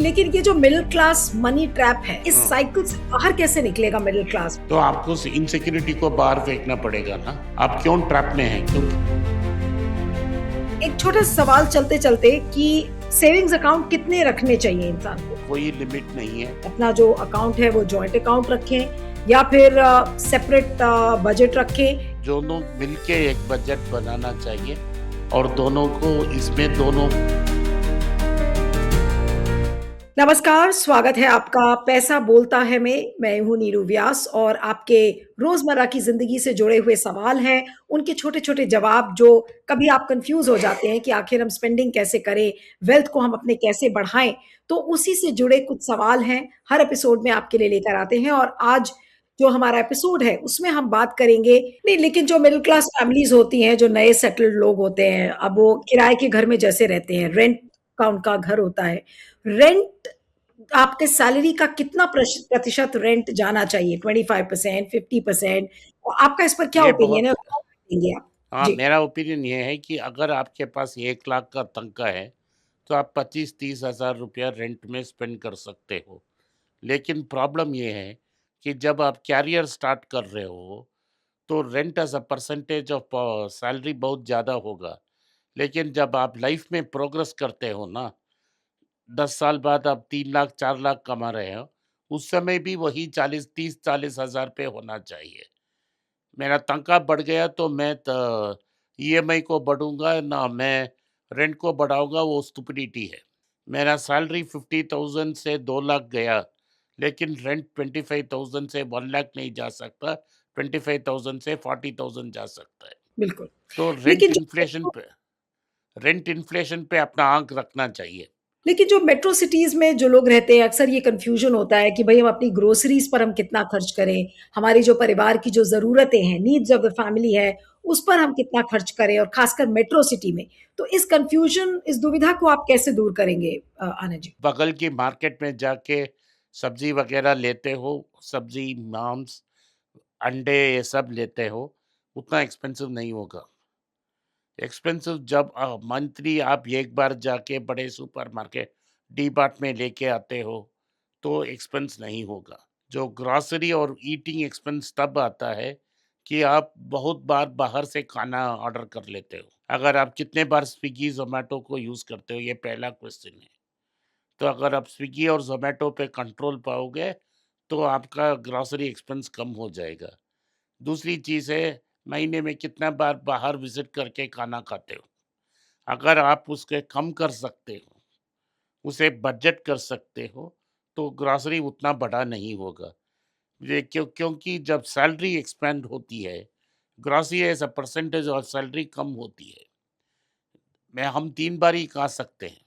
लेकिन ये जो मिडिल क्लास मनी ट्रैप है, इस हाँ, साइकिल से बाहर कैसे निकलेगा मिडिल क्लास? तो आपको इनसिक्योरिटी को बाहर फेंकना पड़ेगा ना। आप क्यों ट्रैप में हैं? क्यों? एक छोटा सवाल चलते चलते कि सेविंग्स अकाउंट कितने रखने चाहिए इंसान को? कोई लिमिट नहीं है। अपना जो अकाउंट है वो जॉइंट अकाउंट रखें या फिर सेपरेट बजट रखें? दोनों मिलके एक बजट बनाना चाहिए और दोनों को इसमें दोनों। नमस्कार, स्वागत है आपका पैसा बोलता है में। मैं हूँ नीरू व्यास और आपके रोजमर्रा की जिंदगी से जुड़े हुए सवाल हैं, उनके छोटे-छोटे जवाब जो कभी आप कंफ्यूज हो जाते हैं कि आखिर हम स्पेंडिंग कैसे करें, वेल्थ को हम अपने कैसे बढ़ाएं, तो उसी से जुड़े कुछ सवाल हैं, हर एपिसोड में आपके लिए लेकर आते हैं। और आज जो हमारा एपिसोड है उसमें हम बात करेंगे, नहीं लेकिन जो मिडिल क्लास फैमिलीज होती हैं, जो नए सेटल्ड लोग होते हैं, अब वो किराए के घर में जैसे रहते हैं, रेंट का उनका घर होता है, रेंट आपके सैलरी का कितना प्रतिशत रेंट जाना चाहिए? 25%, 50%? और आपका इस पर क्या ये ओपिनियन है बहुत। और क्या देंगे आप? हाँ, जी। मेरा ओपिनियन ये है कि अगर आपके पास 1 लाख का तनख्वाह है तो आप 25-30 हज़ार रुपया रेंट में स्पेंड कर सकते हो। लेकिन प्रॉब्लम ये है कि जब आप कैरियर स्टार्ट कर रहे हो तो rent as a percentage of salary बहुत ज़्यादा होगा। लेकिन जब आप लाइफ में प्रोग्रेस करते हो ना, 10 साल बाद आप 3 लाख 4 लाख कमा रहे हो, उस समय भी वही 40 30 40 हज़ार पे होना चाहिए। मेरा तनख्वाह बढ़ गया तो मैं ईएमआई को बढ़ूंगा ना, मैं रेंट को बढ़ाऊंगा, वो स्टुपिडिटी है। मेरा सैलरी 50,000 से 2 लाख गया, लेकिन रेंट 25,000 से 1 लाख नहीं जा सकता, 25,000 से 40,000 जा सकता है। बिल्कुल। तो लेकिन जो रेंट इन्फ्लेशन पे अपना आंख रखना चाहिए। लेकिन जो मेट्रो सिटीज़ में जो लोग रहते हैं, अक्सर ये कन्फ्यूज़न होता है कि भई हम अपनी ग्रोसरीज़ पर हम कितना खर्च करें? हमारी जो परिवार की जो ज़रूरतें हैं, नीड्स ऑफ द फैमिली है, उस पर हम कितना खर्च करें और ख़ासकर मेट्रो सिटी में। तो इस कन्फ्यूज़न, इस दुविधा को आप कैसे दूर करेंगे आनंद जी? बगल की मार्केट में जाके सब्जी वगैरह लेते हो, सब्जी, मांस, अंडे ये सब लेते हो, उतना एक्सपेंसिव नहीं होगा। एक्सपेंसिव जब मंथली आप एक बार जाके बड़े सुपरमार्केट डी मार्ट में लेके आते हो तो एक्सपेंस नहीं होगा। जो ग्रोसरी और ईटिंग एक्सपेंस तब आता है कि आप बहुत बार बाहर से खाना ऑर्डर कर लेते हो। अगर आप कितने बार स्विगी जोमेटो को यूज़ करते हो, ये पहला क्वेश्चन है। तो अगर आप स्विगी और ज़ोमैटो पे कंट्रोल पाओगे, तो आपका ग्रोसरी एक्सपेंस कम हो जाएगा। दूसरी चीज़ है, महीने में कितना बार बाहर विज़िट करके खाना खाते हो? अगर आप उसके कम कर सकते हो, उसे बजट कर सकते हो, तो ग्रोसरी उतना बड़ा नहीं होगा। ये क्योंकि जब सैलरी एक्सपेंड होती है, grocery as a percentage of salary कम होती है। मैं हम 3 बार ही खा सकते हैं।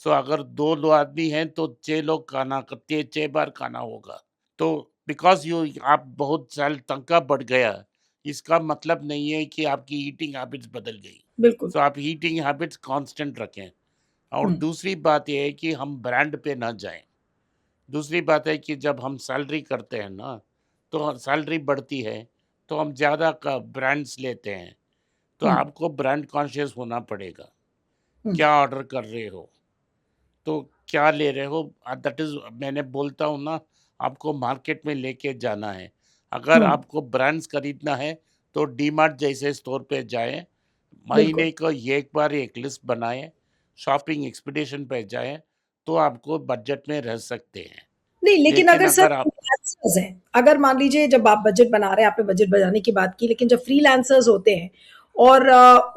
सो अगर 2 आदमी हैं तो 6 लोग खाना करते 6 बार खाना होगा। तो बिकॉज़ यू आप बहुत साल तनख्वाह बढ़ गया, इसका मतलब नहीं है कि आपकी ईटिंग हैबिट्स बदल गई। बिल्कुल। सो आप ईटिंग हैबिट्स कांस्टेंट रखें। और हुँ, दूसरी बात ये है कि हम ब्रांड पे ना जाएँ। दूसरी बात है कि जब हम सैलरी करते हैं ना, तो सैलरी बढ़ती है, तो हम ज़्यादा का ब्रांड्स लेते हैं। तो हुँ, आपको ब्रांड कॉन्शियस होना पड़ेगा। हुँ, क्या ऑर्डर कर रहे हो? तो क्या ले रहे हो? दैट इज़ मैंने बोलता हूँ ना, आपको मार्केट में लेके जाना है। अगर हुँ, आपको ब्रांड्स खरीदना है तो डीमार्ट जैसे स्टोर पे जाएँ, बिल्कुल। महीने को एक बार एक लिस्ट बनाएँ, शॉपिंग एक्सपीडिशन पे जाएँ, तो आपको बजट में रह सकते हैं। नहीं, लेकिन लेकिन अगर सर अगर आप फ्रीलांसर्स हैं, अगर मान लीजिए जब आप बजट बना रहे हैं, आपने बजट बनाने की बात की, लेकिन जब फ्रीलांसर्स होते हैं और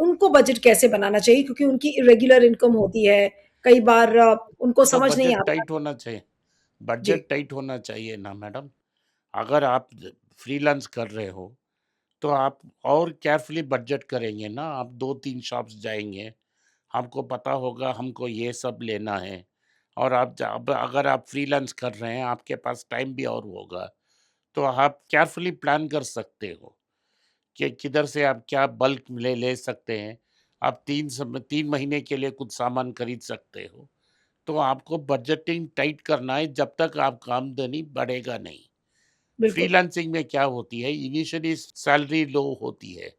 उनको बजट कैसे बनाना चाहिए? क्योंकि उनकी इर्रेगुलर इनकम होती है, कई बार उनको तो समझ नहीं बजट आता। टाइट होना चाहिए। जी, बजट टाइट होना चाहिए ना मैडम। अगर आप फ्रीलांस कर रहे हो तो आप और केयरफुली बजट करेंगे ना। आप 2-3 शॉप्स जाएँगे, आपको पता होगा हमको ये सब लेना है। और आप अब अगर आप फ्रीलांस कर रहे हैं, आपके पास टाइम भी और होगा, तो आप केयरफुली प्लान कर सकते हो कि किधर से आप क्या बल्क ले ले सकते हैं। आप 3 महीने के लिए कुछ सामान खरीद सकते हो। तो आपको बजटिंग टाइट करना है जब तक आपका आमदनी बढ़ेगा नहीं। बिल्कुल। फ्रीलांसिंग में क्या होती है, इनिशियली सैलरी लो होती है,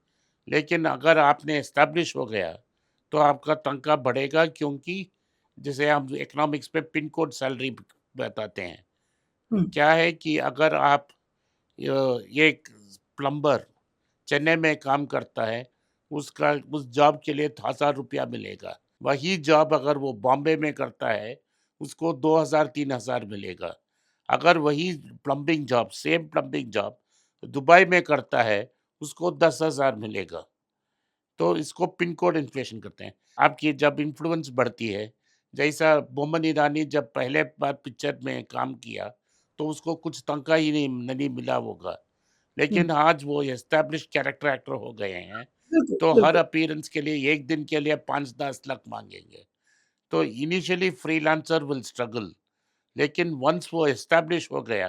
लेकिन अगर आपने एस्टैब्लिश हो गया तो आपका तनख्वाह बढ़ेगा, क्योंकि जिसे हम इकोनॉमिक्स में पिन कोड सैलरी बताते हैं। हुँ, क्या है कि अगर आप ये एक प्लम्बर चेन्नई में काम करता है, उसका उस जॉब के लिए ₹1000 मिलेगा। वही जॉब अगर वो बॉम्बे में करता है, उसको 2000-3000 मिलेगा। अगर वही plumbing job, same plumbing job Dubai में करता है, उसको 10,000 मिलेगा। तो इसको पिन कोड इन्फ्लेशन कहते हैं। आपकी जब इन्फ्लुएंस बढ़ती है, जैसा बोमन ईरानी जब पहले बार पिक्चर में काम किया, तो उसको कुछ तनख्वाह ही नहीं मिला होगा। हुँ, लेकिन आज वो एस्टैब्लिश्ड कैरेक्टर एक्टर हो गए हैं, बिल्कुल, तो हर बिल्कुल। अपीयरेंस के लिए 1 दिन के लिए 5-10 लाख माँगेंगे। तो इनिशियली फ्रीलांसर विल स्ट्रगल, लेकिन वन्स वो एस्टैब्लिश हो गया,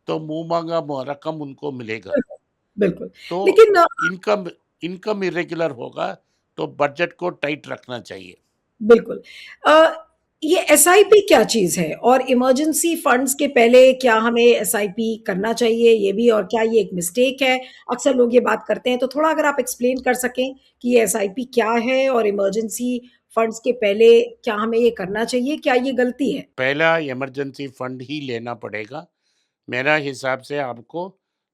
तो मुँह माँगा रकम उनको मिलेगा। बिल्कुल, बिल्कुल। तो लेकिन इनकम इनकम इर्रेगुलर होगा, तो बजट को टाइट रखना चाहिए। बिल्कुल। अ, ये एसआईपी क्या चीज़ है? और इमरजेंसी फंड्स के पहले क्या हमें एसआईपी करना चाहिए ये भी और क्या ये एक मिस्टेक है? अक्सर लोग ये बात करते हैं, तो थोड़ा अगर आप एक्सप्लेन कर सकें कि ये एसआईपी क्या है और इमरजेंसी फंड्स के पहले क्या हमें ये करना चाहिए? क्या ये गलती है? पहला इमरजेंसी फंड ही लेना पड़ेगा। मेरा हिसाब से आपको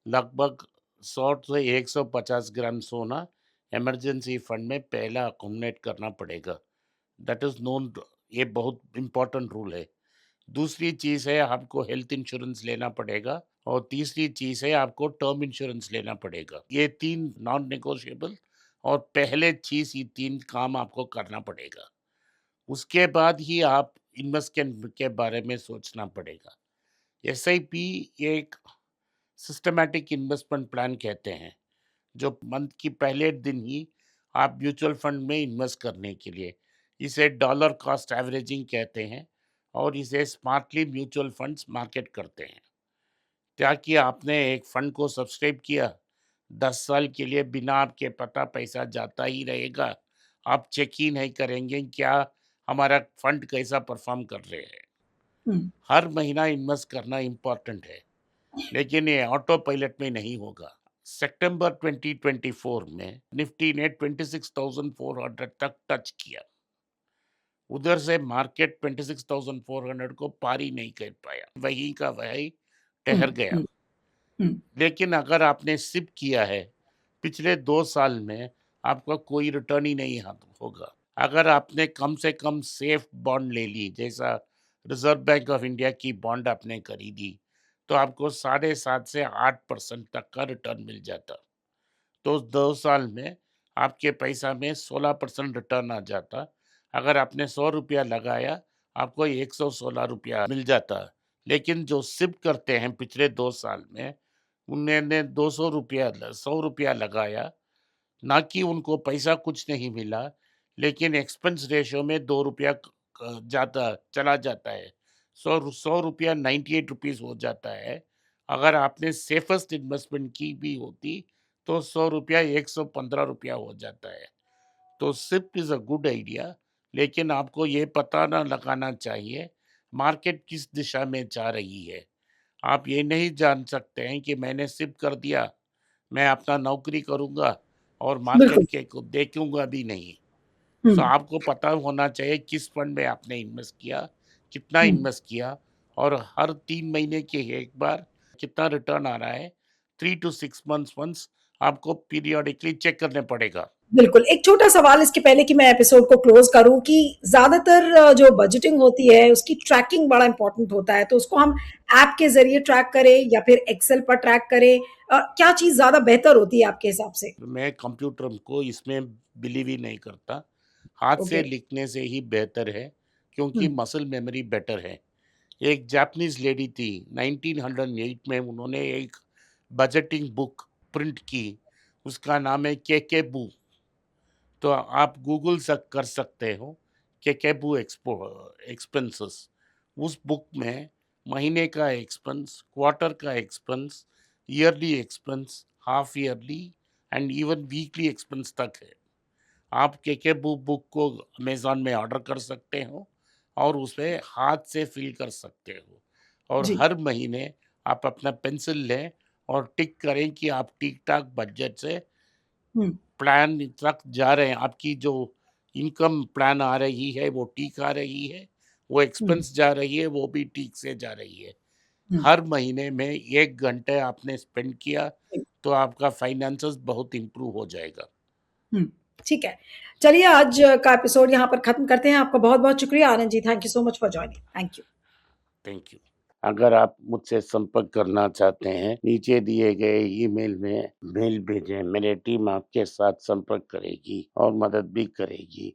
लगभग 100 से 150 ग्राम सोना इमरजेंसी फंड में पहला अकोमोडेट करना पड़ेगा। दैट इज़ नोन, ये बहुत इम्पोर्टेंट रूल है। दूसरी चीज़ है आपको हेल्थ इंश्योरेंस लेना पड़ेगा और तीसरी चीज़ है आपको टर्म इंश्योरेंस लेना पड़ेगा। ये 3 नॉन नेगोशिएबल और पहले चीज़ ये 3 काम आपको करना पड़ेगा। उसके बाद ही आप इन्वेस्ट के बारे में सोचना पड़ेगा। एसआईपी एक सिस्टमैटिक इन्वेस्टमेंट प्लान कहते हैं, जो मंथ की पहले दिन ही आप म्यूचुअल फंड में इन्वेस्ट करने के लिए, इसे डॉलर कॉस्ट एवरेजिंग कहते हैं और इसे स्मार्टली म्यूचुअल फंड्स मार्केट करते हैं। ताकि आपने एक फंड को सब्सक्राइब किया, 10 साल के लिए बिना आपके पता पैसा जाता ही रहेगा। आप चेक ही नहीं करेंगे क्या हमारा फंड कैसा परफॉर्म कर रहे हैं। हुँ, हर महीना इन्वेस्ट करना इम्पोर्टेंट है, लेकिन ये ऑटो पायलट में नहीं होगा। सितंबर 2024 में निफ्टी ने 26,400 तक टच किया। उधर से मार्केट 26,400 को पार ही नहीं कर पाया, वहीं का वहीं हुँ, ठहर गया। हुँ, हुँ, लेकिन अगर आपने सिप किया है, पिछले 2 साल में आपका कोई रिटर्न ही नहीं हाथ होगा। अगर आपने कम से कम सेफ बॉन्ड ले ली, जैसा रिज़र्व बैंक ऑफ इंडिया की बॉन्ड आपने खरीदी, तो आपको 7.5 से 8% तक का रिटर्न मिल जाता। तो 2 साल में आपके पैसा में 16% रिटर्न आ जाता। अगर आपने ₹100 लगाया, आपको ₹116 मिल जाता। लेकिन जो सिप करते हैं पिछले 2 साल में, उन्होंने ₹200 ₹100 लगाया, ना कि उनको पैसा कुछ नहीं मिला, लेकिन एक्सपेंस रेशियो में ₹2 ज़्यादा चला जाता है। ₹100 ₹98 हो जाता है। अगर आपने सेफेस्ट इन्वेस्टमेंट की भी होती, तो ₹100 ₹115 हो जाता है। तो SIP is a good idea, लेकिन आपको ये पता ना लगाना चाहिए, मार्केट किस दिशा में जा रही है। आप ये नहीं जान सकते हैं कि मैंने सिप कर दिया, मैं अपना नौकरी करूँगा और बिल्कुल। मार्केट के को देखूँगा भी नहीं। हुँ, सो आपको पता होना चाहिए किस फंड में आपने इन्वेस्ट किया, कितना हुँ। इन्वेस्ट किया और हर 3 महीने के एक बार कितना रिटर्न आ रहा है, 3 टू 6 मंथ्स वन्स आपको पीरियोडिकली चेक करने पड़ेगा। बिल्कुल, एक छोटा सवाल इसके पहले कि मैं एपिसोड को क्लोज़ करूँ कि ज़्यादातर जो बजटिंग होती है, उसकी ट्रैकिंग बड़ा इम्पोर्टेंट होता है, तो उसको हम ऐप के ज़रिए ट्रैक करें या फिर एक्सेल पर ट्रैक करें क्या चीज़ ज़्यादा बेहतर होती है आपके हिसाब से? मैं कंप्यूटर को इसमें बिलीव ही नहीं करता। हाथ से ओके। लिखने से ही बेहतर है, क्योंकि हुँ, मसल मेमोरी बेटर है। एक जापानीज़ लेडी थी, 1908 में उन्होंने एक बजटिंग बुक प्रिंट की, उसका नाम है केकेबू। तो आप गूगल कर सकते हो केकेबू एक्सपेंसेस। उस बुक में महीने का एक्सपेंस, क्वार्टर का expense, yearly expense, half yearly and even weekly expense तक है। आप केकेबू बुक को अमेज़न में ऑर्डर कर सकते हो और उसे हाथ से फ़िल कर सकते हो और जी। हर महीने आप अपना पेंसिल लें और टिक करें कि आप ठीक-ठाक बजट से हुँ, प्लान तक जा रहे हैं। आपकी जो इनकम प्लान आ रही है, वो ठीक आ रही है, वो हुँ, एक्सपेंस जा रही है, वो भी ठीक से जा रही है। हुँ, हर महीने में 1 घंटे आपने स्पेंड किया, जी, तो आपका फाइनेंसेस बहुत इम्प्रूव हो जाएगा। हुँ, ठीक है। चलिए आज का एपिसोड यहाँ पर ख़त्म करते हैं। आपका बहुत-बहुत शुक्रिया Anand ji. Thank you so much for joining. Thank you. Thank you. अगर आप मुझसे संपर्क करना चाहते हैं, नीचे दिए गए ईमेल में मेल भेजें। मेरी टीम आपके साथ संपर्क करेगी और मदद भी करेगी।